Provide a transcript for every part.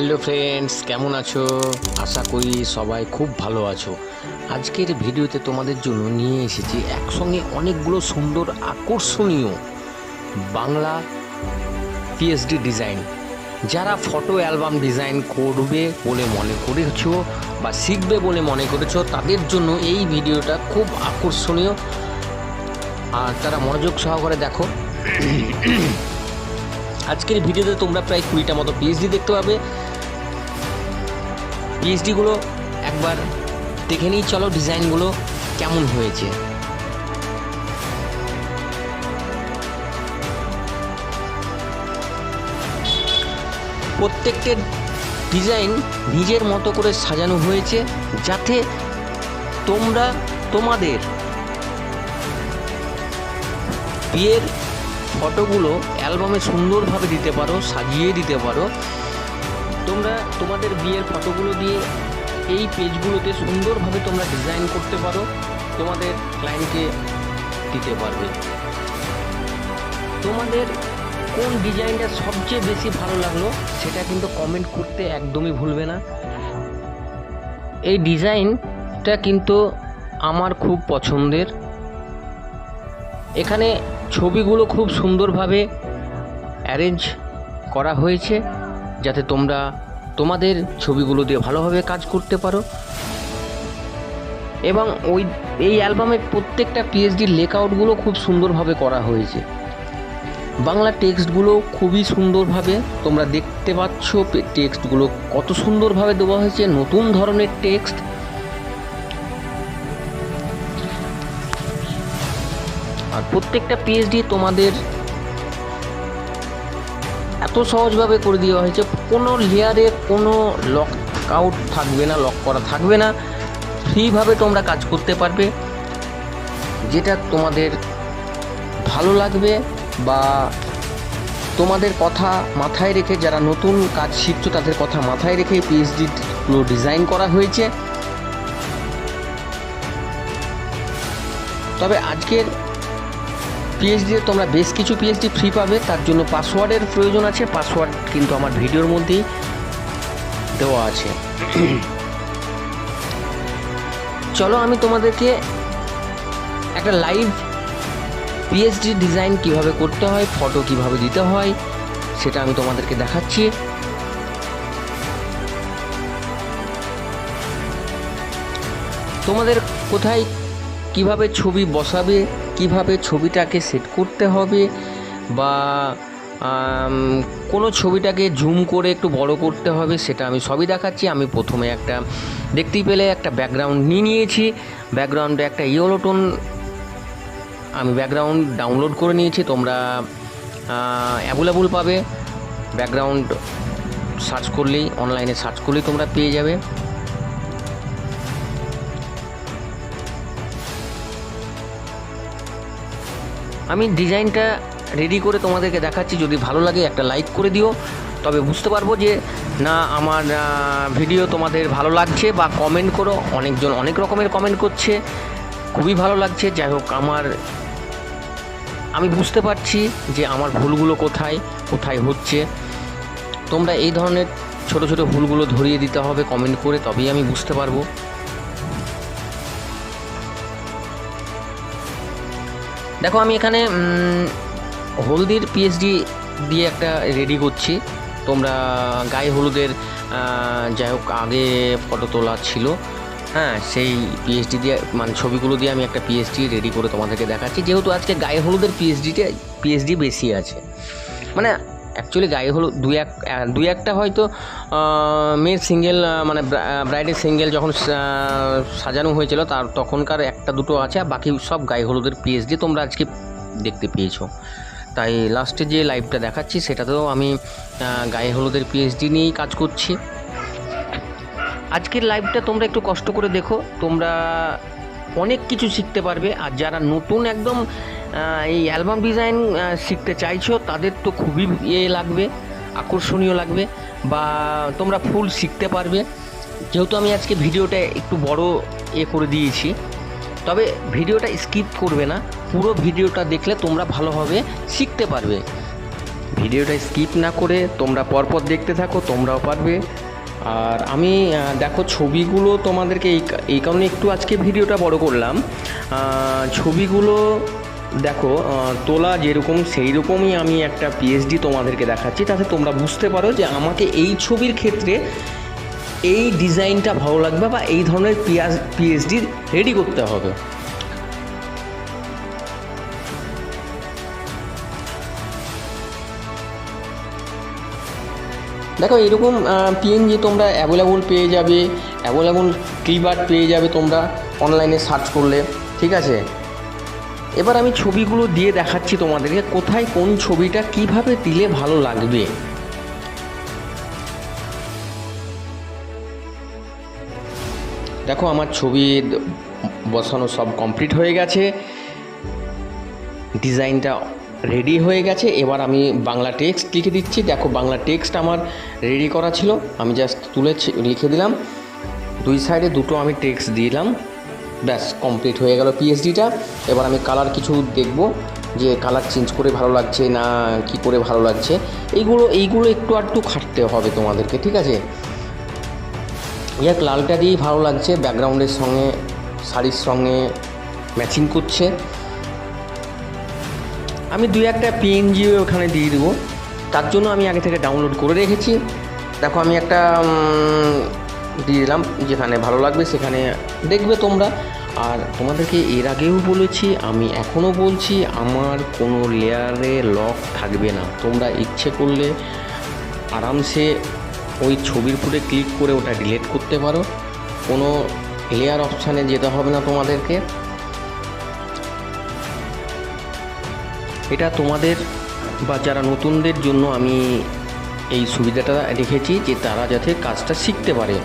Hello friends, কেমন আছো? আশা করি সবাই খুব ভালো আছো। আজকের ভিডিওতে তোমাদের জন্য নিয়ে এসেছি একসঙ্গে অনেকগুলো সুন্দর আকর্ষণীয় বাংলা পিএসডি ডিজাইন। যারা ফটো অ্যালবাম ডিজাইন করবে বলে মনে করেছো বা শিখবে বলে মনে করেছো, তাদের জন্য এই ভিডিওটা খুব আকর্ষণীয়। আর তারা মনোযোগ সহকারে দেখো। আজকের ভিডিওতে তোমরা প্রায় 20টা মতো পিএইচডি দেখতে পাবে। পিএইচডিগুলো একবার দেখে নিই, চলো ডিজাইনগুলো কেমন হয়েছে। প্রত্যেকটা ডিজাইন নিজের মতো করে সাজানো হয়েছে, যাতে তোমরা তোমাদের বিয়ের ফটোগুলো অ্যালবামে সুন্দরভাবে দিতে পারো, সাজিয়ে দিতে পারো। তোমরা তোমাদের বিয়ের ফটোগুলো দিয়ে এই পেজগুলোতে সুন্দরভাবে তোমরা ডিজাইন করতে পারো, তোমাদের ক্লায়েন্টকে দিতে পারবে। তোমাদের কোন ডিজাইনটা সবচেয়ে বেশি ভালো লাগলো সেটা কিন্তু কমেন্ট করতে একদমই ভুলবে না। এই ডিজাইনটা কিন্তু আমার খুব পছন্দের। এখানে ছবিগুলো খুব সুন্দরভাবে অ্যারেঞ্জ করা হয়েছে, যাতে তোমরা তোমাদের ছবিগুলো দিয়ে ভালোভাবে কাজ করতে পারো। এবং এই অ্যালবামের প্রত্যেকটা পিএইচডির লেকআউটগুলো খুব সুন্দরভাবে করা হয়েছে। বাংলা টেক্সটগুলো খুবই সুন্দরভাবে তোমরা দেখতে পাচ্ছ। টেক্সটগুলো কত সুন্দরভাবে দেওয়া হয়েছে, নতুন ধরনের টেক্সট। আর প্রত্যেকটা পিএইচডি তোমাদের এত সহজভাবে করে দেওয়া হয়েছে, কোনো লেয়ারে কোনো লক আউট থাকবে না, লক করা থাকবে না। ফ্রিভাবে তোমরা কাজ করতে পারবে, যেটা তোমাদের ভালো লাগবে বা তোমাদের কথা মাথায় রেখে, যারা নতুন কাজ শিখছো তাদের কথা মাথায় রেখে পিএইচডিগুলো ডিজাইন করা হয়েছে। তবে আজকের পিএইচডি তোমরা বেশ কিছু পিএইচডি ফ্রি পাবে, তার জন্য পাসওয়ার্ডের প্রয়োজন আছে। পাসওয়ার্ড কিন্তু আমার ভিডিওর মধ্যেই দেওয়া আছে। চলো আমি তোমাদেরকে একটা লাইভ পিএইচডি ডিজাইন কিভাবে করতে হয়, ফটো কিভাবে দিতে হয়, সেটা আমি তোমাদেরকে দেখাচ্ছি। তোমাদের কোথায় কিভাবে ছবি বসাবে, কিভাবে ছবিটাকে সেট করতে হবে, বা কোনো ছবিটাকে জুম করে একটু বড় করতে হবে, সেটা আমি সবই দেখাচ্ছি। আমি প্রথমে একটা দেখতেই পেলে একটা ব্যাকগ্রাউন্ড নিয়েছি। ব্যাকগ্রাউন্ডে একটা ইয়েলো টোন আমি ব্যাকগ্রাউন্ড ডাউনলোড করে নিয়েছি। তোমরা অ্যাভেলেবল পাবে, ব্যাকগ্রাউন্ড সার্চ করলেই, অনলাইনে সার্চ করলেই তোমরা পেয়ে যাবে। আমি ডিজাইনটা রেডি করে তোমাদেরকে দেখাচ্ছি। যদি ভালো লাগে একটা লাইক করে দিও, তবে বুঝতে পারবো যে না আমার ভিডিও তোমাদের ভালো লাগছে। বা কমেন্ট করো, অনেকজন অনেক রকমের কমেন্ট করছে, খুবই ভালো লাগছে। যাই হোক, আমি বুঝতে পারছি যে আমার ভুলগুলো কোথায় কোথায় হচ্ছে। তোমরা এই ধরনের ছোট ছোট ভুলগুলো ধরিয়ে দিতে হবে কমেন্ট করে, তবেই আমি বুঝতে পারবো। দেখো, আমি এখানে হলদির পিএইচডি দিয়ে একটা রেডি করছি। তোমরা গায়ে হলুদের যাই হোক আগে ফটো তোলা ছিল, হ্যাঁ, সেই পিএইচডি দিয়ে মানে ছবিগুলো দিয়ে আমি একটা পিএইচডি রেডি করে তোমাদেরকে দেখাচ্ছি। যেহেতু আজকে গায়ে হলুদের পিএইচডি বেশি আছে, মানে অ্যাকচুয়ালি গায়ে হলুদ দুই একটা হয়তো মেয়ের সিঙ্গেল মানে ব্রাইডের সিঙ্গেল যখন সাজানো হয়েছিল তার তখনকার একটা দুটো আছে, আর বাকি সব গায়ে হলুদের পিএইচডি তোমরা আজকে দেখতে পেয়েছো। তাই লাস্টে যে লাইভটা দেখাচ্ছি সেটাতেও আমি গায়ে হলুদের পিএইচডি নিয়েই কাজ করছি। আজকের লাইভটা তোমরা একটু কষ্ট করে দেখো, তোমরা অনেক কিছু শিখতে পারবে। আর যারা নতুন একদম এই অ্যালবাম ডিজাইন শিখতে চাইছো, তাদের তো খুবই লাগবে, আকর্ষণীয় লাগবে, বা তোমরা ফুল শিখতে পারবে। যেহেতু আমি আজকে ভিডিওটা একটু বড় করে দিয়েছি, তবে ভিডিওটা স্কিপ করবে না, পুরো ভিডিওটা দেখলে তোমরা ভালোভাবে শিখতে পারবে। ভিডিওটা স্কিপ না করে তোমরা পরপর দেখতে থাকো, তোমরাও পারবে। আর আমি দেখো ছবিগুলো তোমাদেরকে এই কারণে একটু আজকে ভিডিওটা বড় করলাম। ছবিগুলো দেখো তোলা যেরকম সেই রকমই আমি একটা পিএইচডি তোমাদেরকে দেখাচ্ছি, তাতে তোমরা বুঝতে পারো যে আমাকে এই ছবির ক্ষেত্রে এই ডিজাইনটা ভালো লাগবে বা এই ধরনের পিএইচডি রেডি করতে হবে। দেখো এরকম পিএনজি তোমরা অ্যাভেলেবল পেয়ে যাবে, অ্যাভেলেবল ক্লিপ আর্ট পেয়ে যাবে তোমরা অনলাইনে সার্চ করলে, ঠিক আছে। এবার আমি ছবিগুলো দিয়ে দেখাচ্ছি তোমাদেরকে কোথায় কোন ছবিটা কিভাবে দিলে ভালো লাগবে। দেখো আমার ছবি বসানো সব কমপ্লিট হয়ে গেছে, ডিজাইনটা রেডি হয়ে গেছে। এবার আমি বাংলা টেক্সট লিখে দিচ্ছি। দেখো বাংলা টেক্সট আমার রেডি করা ছিল, আমি জাস্ট তুলে লিখে দিলাম, দুই সাইডে দুটো আমি টেক্সট দিলাম, ব্যাস কমপ্লিট হয়ে গেল পিএইচডিটা। এবার আমি কালার কিছু দেখব যে কালার চেঞ্জ করে ভালো লাগছে না কি করে ভালো লাগছে, এইগুলো একটু আধটু খাটতে হবে তোমাদেরকে, ঠিক আছে। লালটা দিয়েই ভালো লাগছে, ব্যাকগ্রাউন্ডের সঙ্গে শাড়ির সঙ্গে ম্যাচিং করছে। আমি দুই একটা পিএনজিও ওখানে দিয়ে দেবো, তার জন্য আমি আগে থেকে ডাউনলোড করে রেখেছি। দেখো আমি একটা দিয়ে দিলাম, যেখানে ভালো লাগবে সেখানে দেখবে তোমরা। আর তোমাদেরকে এর আগেও বলেছি, আমি এখনও বলছি, আমার কোনো লেয়ারে লক থাকবে না। তোমরা ইচ্ছে করলে আরামসে ওই ছবির উপরে ক্লিক করে ওটা ডিলিট করতে পারো, কোনো লেয়ার অপশানে যেতে হবে না তোমাদেরকে। এটা তোমাদের বা যারা নতুনদের জন্য আমি এই সুবিধাটা রেখেছি, যে তারা যাতে কাজটা শিখতে পারে।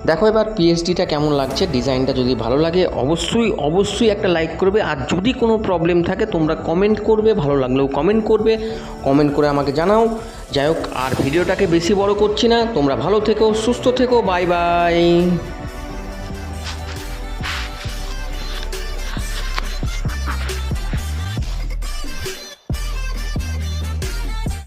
দেখো এবার পিএইচডিটা কেমন লাগছে, ডিজাইনটা যদি ভালো লাগে অবশ্যই একটা লাইক করবে। আর যদি কোনো প্রবলেম থাকে তোমরা কমেন্ট করবে, ভালো লাগলেও কমেন্ট করে আমাকে জানাও। যাই হোক, আর ভিডিওটাকে বেশি বড় করছি না, তোমরা ভালো থেকো, সুস্থ থেকো, বাই বাই।